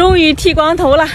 终于剃光头了，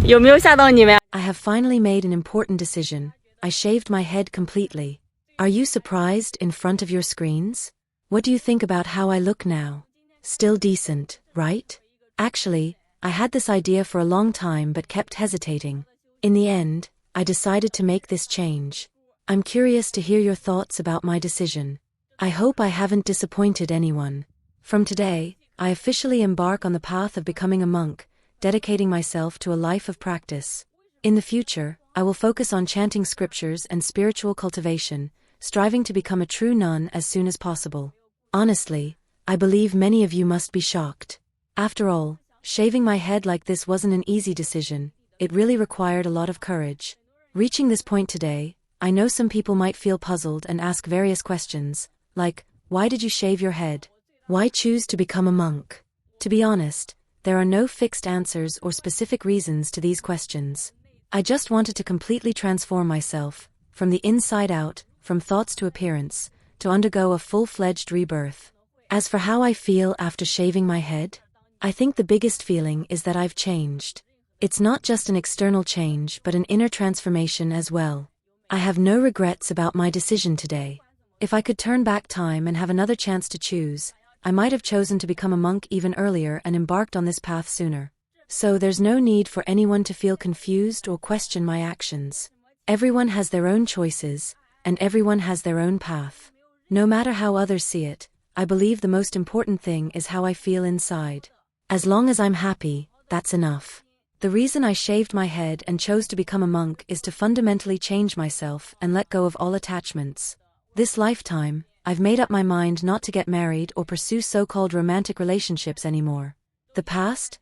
有没有吓到你们？ I have finally made an important decision. I shaved my head completely. Are you surprised in front of your screens? What do you think about how I look now? Still decent, right? Actually, I had this idea for a long time but kept hesitating. In the end, I decided to make this change. I'm curious to hear your thoughts about my decision. I hope I haven't disappointed anyone. From today, I officially embark on the path of becoming a monk, dedicating myself to a life of practice. In the future, I will focus on chanting scriptures and spiritual cultivation, striving to become a true nun as soon as possible. Honestly, I believe many of you must be shocked. After all, shaving my head like this wasn't an easy decision. It really required a lot of courage. Reaching this point today, I know some people might feel puzzled and ask various questions, like, why did you shave your head? Why choose to become a monk? To be honest, there are no fixed answers or specific reasons to these questions. I just wanted to completely transform myself, from the inside out, from thoughts to appearance, to undergo a full-fledged rebirth. As for how I feel after shaving my head, I think the biggest feeling is that I've changed. It's not just an external change but an inner transformation as well. I have no regrets about my decision today. If I could turn back time and have another chance to choose, I might have chosen to become a monk even earlier and embarked on this path sooner. So there's no need for anyone to feel confused or question my actions. Everyone has their own choices, and everyone has their own path. No matter how others see it, I believe the most important thing is how I feel inside. As long as I'm happy, that's enough. The reason I shaved my head and chose to become a monk is to fundamentally change myself and let go of all attachments. This lifetime, I've made up my mind not to get married or pursue so-called romantic relationships anymore. The past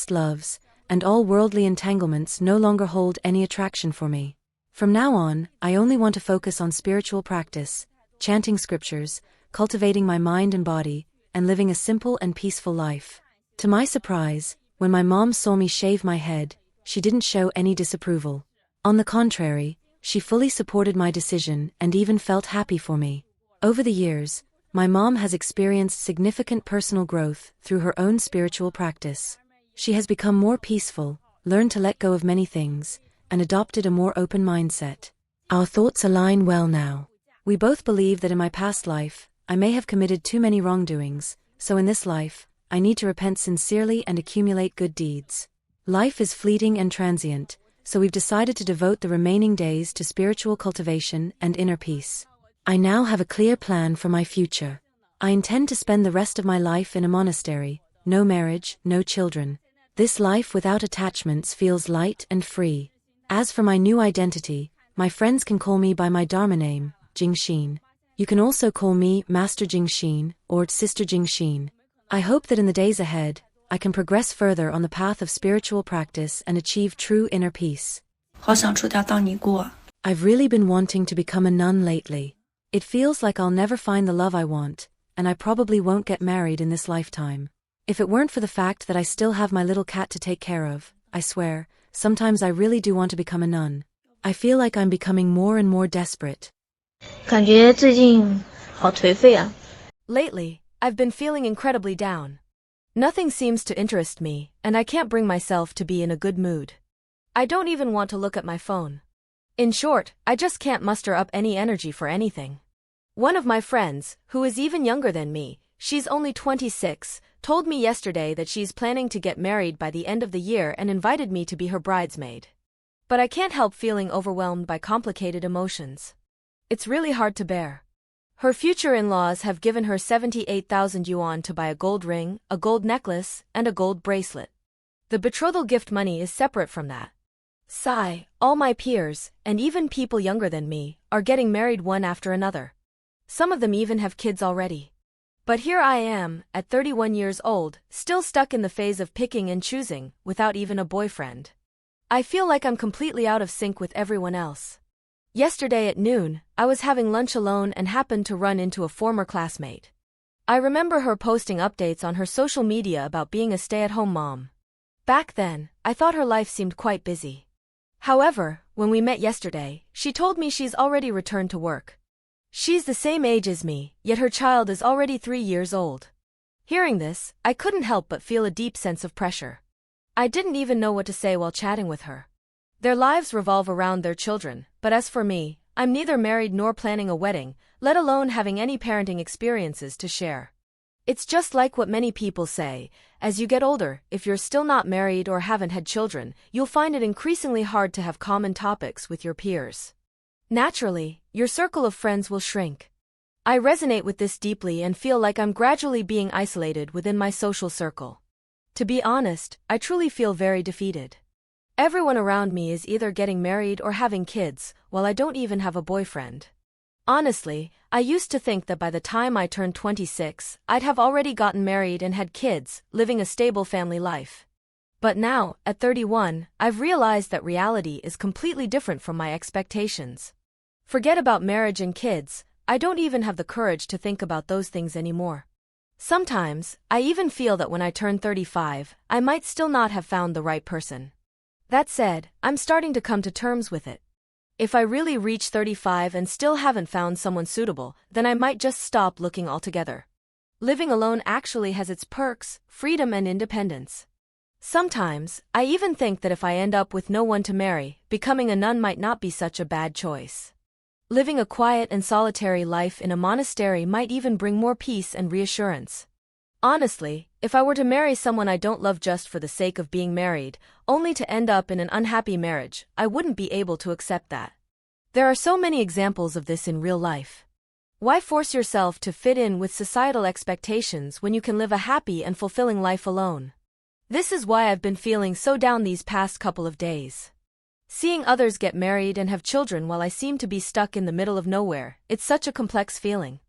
loves, and all worldly entanglements no longer hold any attraction for me. From now on, I only want to focus on spiritual practice, chanting scriptures, cultivating my mind and body, and living a simple and peaceful life. To my surprise, when my mom saw me shave my head, she didn't show any disapproval. On the contrary, she fully supported my decision and even felt happy for me. Over the years, my mom has experienced significant personal growth through her own spiritual practice. She has become more peaceful, learned to let go of many things, and adopted a more open mindset. Our thoughts align well now. We both believe that in my past life, I may have committed too many wrongdoings, so in this life, I need to repent sincerely and accumulate good deeds. Life is fleeting and transient, so we've decided to devote the remaining days to spiritual cultivation and inner peace. I now have a clear plan for my future. I intend to spend the rest of my life in a monastery, no marriage, no children. This life without attachments feels light and free. As for my new identity, my friends can call me by my Dharma name, Jingxin. You can also call me Master Jingxin or Sister Jingxin. I hope that in the days ahead, I can progress further on the path of spiritual practice and achieve true inner peace. 好想出家当尼姑啊。 I've really been wanting to become a nun lately. It feels like I'll never find the love I want, and I probably won't get married in this lifetime. If it weren't for the fact that I still have my little cat to take care of, I swear, sometimes I really do want to become a nun. I feel like I'm becoming more and more desperate. 感觉最近好颓废啊。 Lately, I've been feeling incredibly down. Nothing seems to interest me, and I can't bring myself to be in a good mood. I don't even want to look at my phone. In short, I just can't muster up any energy for anything. One of my friends, who is even younger than me, she's only 26, told me yesterday that she's planning to get married by the end of the year and invited me to be her bridesmaid. But I can't help feeling overwhelmed by complicated emotions. It's really hard to bear. Her future in-laws have given her 78,000 yuan to buy a gold ring, a gold necklace, and a gold bracelet. The betrothal gift money is separate from that. Sigh, all my peers, and even people younger than me, are getting married one after another. Some of them even have kids already. But here I am, at 31 years old, still stuck in the phase of picking and choosing, without even a boyfriend. I feel like I'm completely out of sync with everyone else. Yesterday at noon, I was having lunch alone and happened to run into a former classmate. I remember her posting updates on her social media about being a stay-at-home mom. Back then, I thought her life seemed quite busy. However, when we met yesterday, she told me she's already returned to work. She's the same age as me, yet her child is already 3 years old. Hearing this, I couldn't help but feel a deep sense of pressure. I didn't even know what to say while chatting with her. Their lives revolve around their children, but as for me, I'm neither married nor planning a wedding, let alone having any parenting experiences to share. It's just like what many people say, as you get older, if you're still not married or haven't had children, you'll find it increasingly hard to have common topics with your peers. Naturally, your circle of friends will shrink. I resonate with this deeply and feel like I'm gradually being isolated within my social circle. To be honest, I truly feel very defeated. Everyone around me is either getting married or having kids, while I don't even have a boyfriend. Honestly, I used to think that by the time I turned 26, I'd have already gotten married and had kids, living a stable family life. But now, at 31, I've realized that reality is completely different from my expectations. Forget about marriage and kids, I don't even have the courage to think about those things anymore. Sometimes, I even feel that when I turn 35, I might still not have found the right person. That said, I'm starting to come to terms with it. If I really reach 35 and still haven't found someone suitable, then I might just stop looking altogether. Living alone actually has its perks, freedom and independence. Sometimes, I even think that if I end up with no one to marry, becoming a nun might not be such a bad choice. Living a quiet and solitary life in a monastery might even bring more peace and reassurance. Honestly, if I were to marry someone I don't love just for the sake of being married, only to end up in an unhappy marriage, I wouldn't be able to accept that. There are so many examples of this in real life. Why force yourself to fit in with societal expectations when you can live a happy and fulfilling life alone? This is why I've been feeling so down these past couple of days. Seeing others get married and have children while I seem to be stuck in the middle of nowhere, it's such a complex feeling.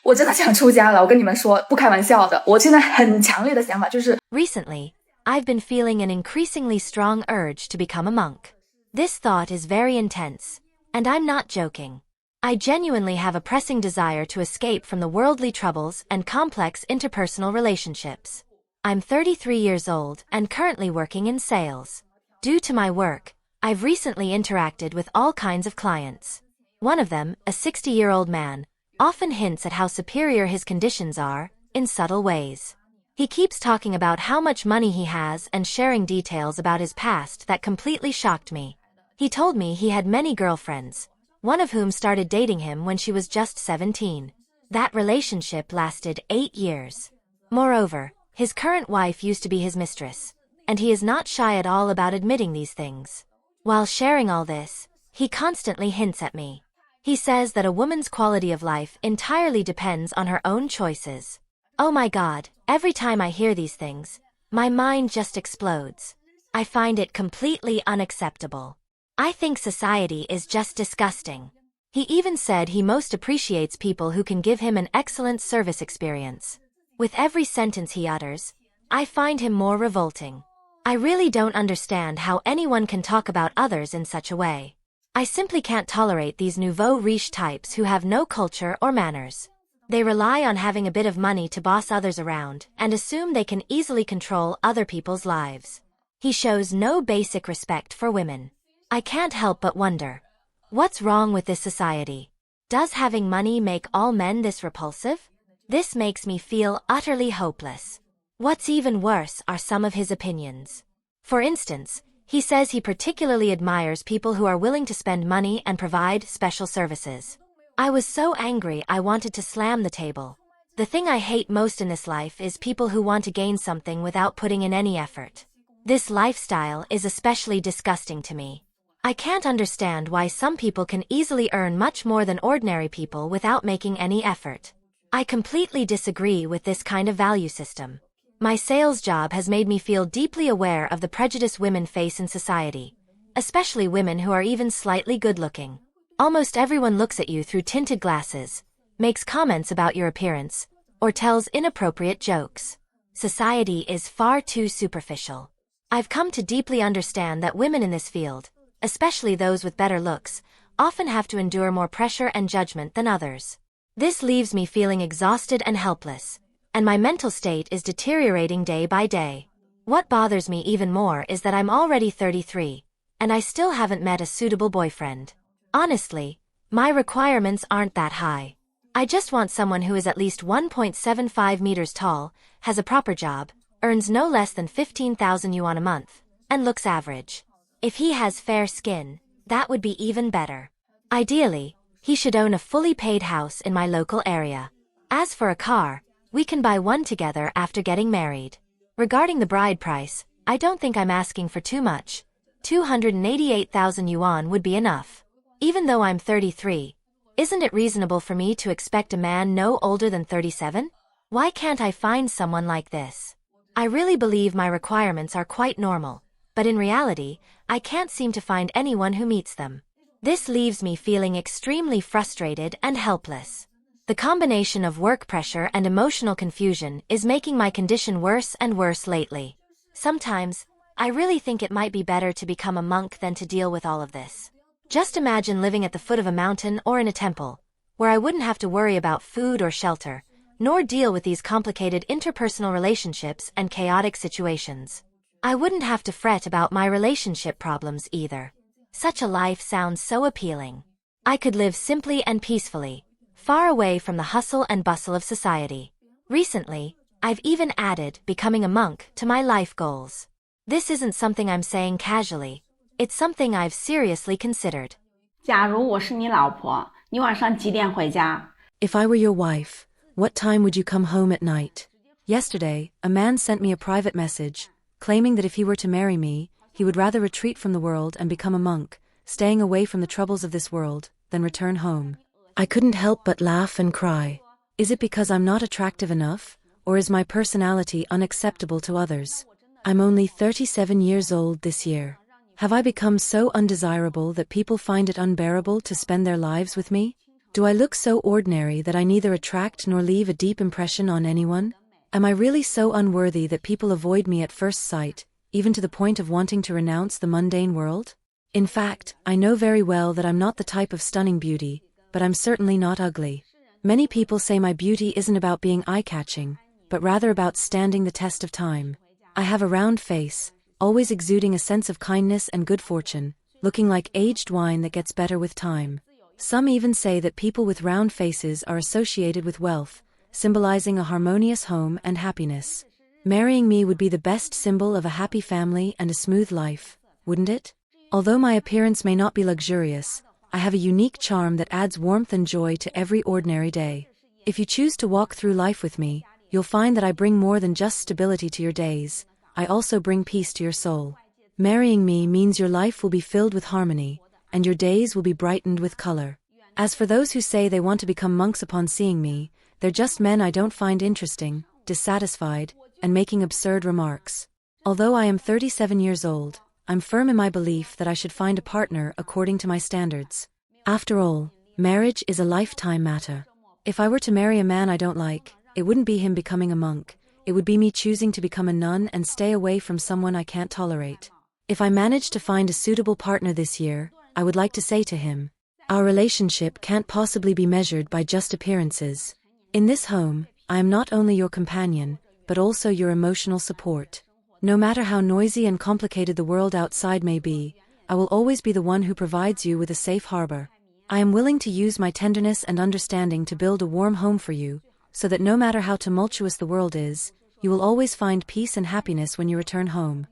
我真的想出家了，我跟你们说，不开玩笑的，我现在很强烈的想法就是 Recently, I've been feeling an increasingly strong urge to become a monk. This thought is very intense, and I'm not joking. I genuinely have a pressing desire to escape from the worldly troubles and complex interpersonal relationships. I'm 33 years old and currently working in sales. Due to my work, I've recently interacted with all kinds of clients. One of them, a 60-year-old man, often hints at how superior his conditions are, in subtle ways. He keeps talking about how much money he has and sharing details about his past that completely shocked me. He told me he had many girlfriends, one of whom started dating him when she was just 17. That relationship lasted 8 years. Moreover, his current wife used to be his mistress, and he is not shy at all about admitting these things. While sharing all this, he constantly hints at me. He says that a woman's quality of life entirely depends on her own choices. Oh my God, every time I hear these things, my mind just explodes. I find it completely unacceptable. I think society is just disgusting. He even said he most appreciates people who can give him an excellent service experience. With every sentence he utters, I find him more revolting. I really don't understand how anyone can talk about others in such a way. I simply can't tolerate these nouveau riche types who have no culture or manners. They rely on having a bit of money to boss others around and assume they can easily control other people's lives. He shows no basic respect for women. I can't help but wonder, what's wrong with this society? Does having money make all men this repulsive? This makes me feel utterly hopeless. What's even worse are some of his opinions. For instance, he says he particularly admires people who are willing to spend money and provide special services. I was so angry I wanted to slam the table. The thing I hate most in this life is people who want to gain something without putting in any effort. This lifestyle is especially disgusting to me. I can't understand why some people can easily earn much more than ordinary people without making any effort. I completely disagree with this kind of value system. My sales job has made me feel deeply aware of the prejudice women face in society, especially women who are even slightly good-looking. Almost everyone looks at you through tinted glasses, makes comments about your appearance, or tells inappropriate jokes. Society is far too superficial. I've come to deeply understand that women in this field, especially those with better looks, often have to endure more pressure and judgment than others. This leaves me feeling exhausted and helpless, and my mental state is deteriorating day by day. What bothers me even more is that I'm already 33, and I still haven't met a suitable boyfriend. Honestly, my requirements aren't that high. I just want someone who is at least 1.75 meters tall, has a proper job, earns no less than 15,000 yuan a month, and looks average. If he has fair skin, that would be even better. Ideally, he should own a fully paid house in my local area. As for a car, we can buy one together after getting married. Regarding the bride price, I don't think I'm asking for too much. 288,000 yuan would be enough. Even though I'm 33, isn't it reasonable for me to expect a man no older than 37? Why can't I find someone like this? I really believe my requirements are quite normal, but in reality, I can't seem to find anyone who meets them. This leaves me feeling extremely frustrated and helpless. The combination of work pressure and emotional confusion is making my condition worse and worse lately. Sometimes, I really think it might be better to become a monk than to deal with all of this. Just imagine living at the foot of a mountain or in a temple, where I wouldn't have to worry about food or shelter, nor deal with these complicated interpersonal relationships and chaotic situations. I wouldn't have to fret about my relationship problems either. Such a life sounds so appealing. I could live simply and peacefully, far away from the hustle and bustle of society. Recently, I've even added becoming a monk to my life goals. This isn't something I'm saying casually. It's something I've seriously considered. 假如我是你老婆，你晚上几点回家？ If I were your wife, what time would you come home at night? Yesterday, a man sent me a private message, claiming that if he were to marry me, he would rather retreat from the world and become a monk, staying away from the troubles of this world, than return home. I couldn't help but laugh and cry. Is it because I'm not attractive enough, or is my personality unacceptable to others? I'm only 37 years old this year. Have I become so undesirable that people find it unbearable to spend their lives with me? Do I look so ordinary that I neither attract nor leave a deep impression on anyone? Am I really so unworthy that people avoid me at first sight, even to the point of wanting to renounce the mundane world? In fact, I know very well that I'm not the type of stunning beauty, but I'm certainly not ugly. Many people say my beauty isn't about being eye-catching, but rather about standing the test of time. I have a round face, always exuding a sense of kindness and good fortune, looking like aged wine that gets better with time. Some even say that people with round faces are associated with wealth, symbolizing a harmonious home and happiness. Marrying me would be the best symbol of a happy family and a smooth life, wouldn't it? Although my appearance may not be luxurious, I have a unique charm that adds warmth and joy to every ordinary day. If you choose to walk through life with me, you'll find that I bring more than just stability to your days. I also bring peace to your soul. Marrying me means your life will be filled with harmony, and your days will be brightened with color. As for those who say they want to become monks upon seeing me, they're just men I don't find interesting, dissatisfied, and making absurd remarks. Although I am 37 years old, I'm firm in my belief that I should find a partner according to my standards. After all, marriage is a lifetime matter. If I were to marry a man I don't like, it wouldn't be him becoming a monk. It would be me choosing to become a nun and stay away from someone I can't tolerate. If I manage to find a suitable partner this year, I would like to say to him, our relationship can't possibly be measured by just appearances. In this home, I am not only your companion, but also your emotional support. No matter how noisy and complicated the world outside may be, I will always be the one who provides you with a safe harbor. I am willing to use my tenderness and understanding to build a warm home for you, so that no matter how tumultuous the world is, you will always find peace and happiness when you return home.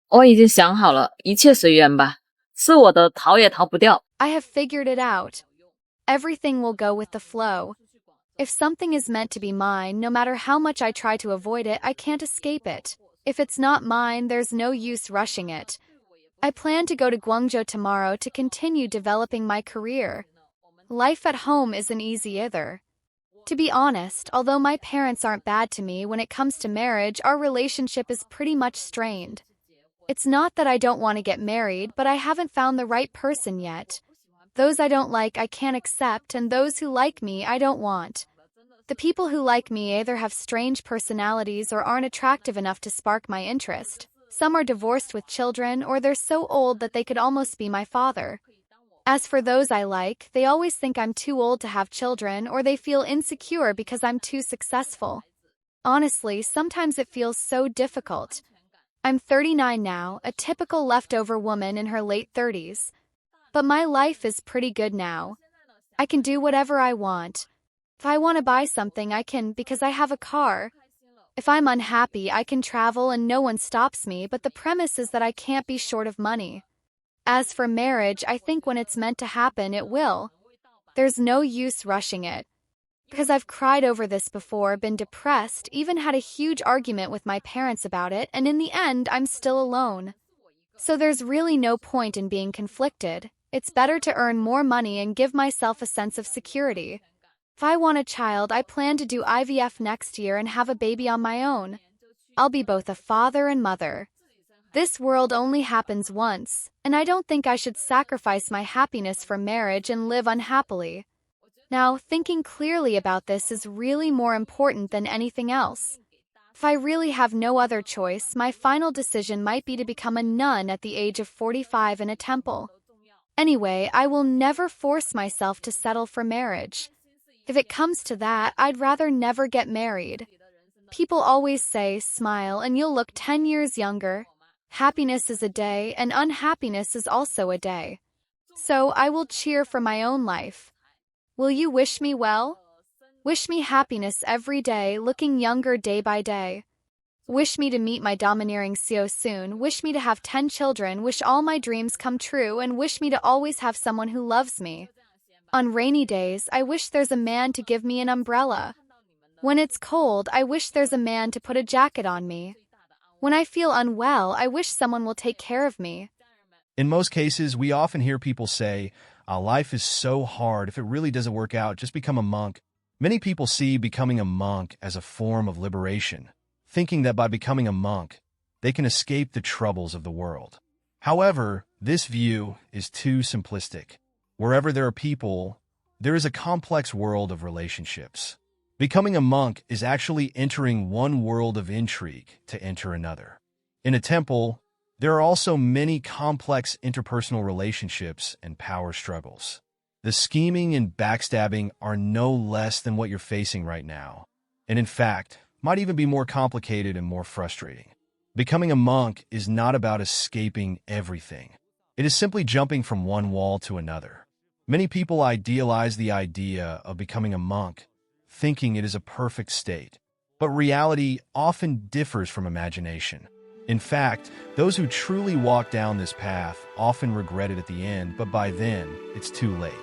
我已经想好了，一切随缘吧，是我的逃也逃不掉。 I have figured it out. Everything will go with the flow. If something is meant to be mine, no matter how much I try to avoid it, I can't escape it. If it's not mine, there's no use rushing it. I plan to go to Guangzhou tomorrow to continue developing my career. Life at home isn't easy either. To be honest, although my parents aren't bad to me when it comes to marriage, our relationship is pretty much strained. It's not that I don't want to get married, but I haven't found the right person yet. Those I don't like I can't accept, and those who like me I don't want. The people who like me either have strange personalities or aren't attractive enough to spark my interest. Some are divorced with children, or they're so old that they could almost be my father. As for those I like, they always think I'm too old to have children, or they feel insecure because I'm too successful. Honestly, sometimes it feels so difficult. I'm 39 now, a typical leftover woman in her late 30s. But my life is pretty good now. I can do whatever I want. If I want to buy something, I can because I have a car. If I'm unhappy, I can travel and no one stops me, but the premise is that I can't be short of money. As for marriage, I think when it's meant to happen, it will. There's no use rushing it. Because I've cried over this before, been depressed, even had a huge argument with my parents about it, and in the end, I'm still alone. So there's really no point in being conflicted. It's better to earn more money and give myself a sense of security. If I want a child, I plan to do IVF next year and have a baby on my own. I'll be both a father and mother. This world only happens once, and I don't think I should sacrifice my happiness for marriage and live unhappily. Now, thinking clearly about this is really more important than anything else. If I really have no other choice, my final decision might be to become a nun at the age of 45 in a temple. Anyway, I will never force myself to settle for marriage. If it comes to that, I'd rather never get married. People always say, smile and you'll look 10 years younger. Happiness is a day, and unhappiness is also a day. So I will cheer for my own life. Will you wish me well? Wish me happiness every day, looking younger day by day. Wish me to meet my domineering CEO soon. Wish me to have 10 children. Wish all my dreams come true, and wish me to always have someone who loves me. On rainy days, I wish there's a man to give me an umbrella. When it's cold, I wish there's a man to put a jacket on me. When I feel unwell, I wish someone will take care of me. In most cases, we often hear people say, life is so hard, if it really doesn't work out, just become a monk. Many people see becoming a monk as a form of liberation, thinking that by becoming a monk, they can escape the troubles of the world. However, this view is too simplistic. Wherever there are people, there is a complex world of relationships. Becoming a monk is actually entering one world of intrigue to enter another. In a temple, there are also many complex interpersonal relationships and power struggles. The scheming and backstabbing are no less than what you're facing right now, and in fact, might even be more complicated and more frustrating. Becoming a monk is not about escaping everything. It is simply jumping from one wall to another. Many people idealize the idea of becoming a monk, thinking it is a perfect state, but reality often differs from imagination. In fact, those who truly walk down this path often regret it at the end, but by then, it's too late.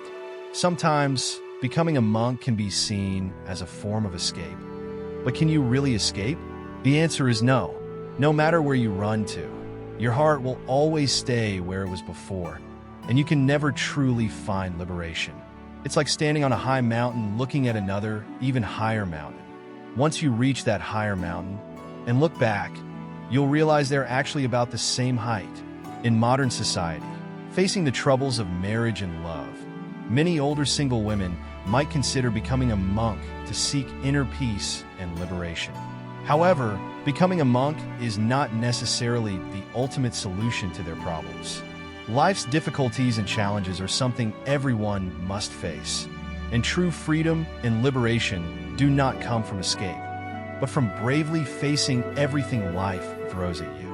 Sometimes, becoming a monk can be seen as a form of escape. But can you really escape? The answer is no. No matter where you run to, your heart will always stay where it was before, and you can never truly find liberation. It's like standing on a high mountain looking at another, even higher mountain. Once you reach that higher mountain and look back, you'll realize they're actually about the same height. In modern society, facing the troubles of marriage and love, many older single women might consider becoming a monk to seek inner peace and liberation. However, becoming a monk is not necessarily the ultimate solution to their problems. Life's difficulties and challenges are something everyone must face, and true freedom and liberation do not come from escape, but from bravely facing everything life throws at you.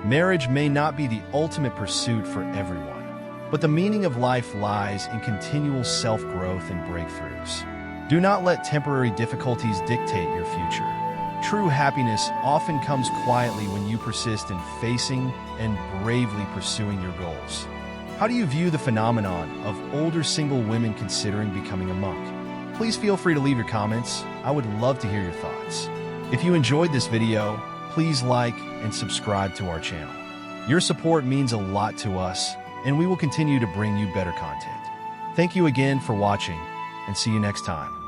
Marriage may not be the ultimate pursuit for everyone, but the meaning of life lies in continual self-growth and breakthroughs. Do not let temporary difficulties dictate your future. True happiness often comes quietly when you persist in facing and bravely pursuing your goals. How do you view the phenomenon of older single women considering becoming a monk? Please feel free to leave your comments. I would love to hear your thoughts. If you enjoyed this video, please like and subscribe to our channel. Your support means a lot to us, and we will continue to bring you better content. Thank you again for watching, and see you next time.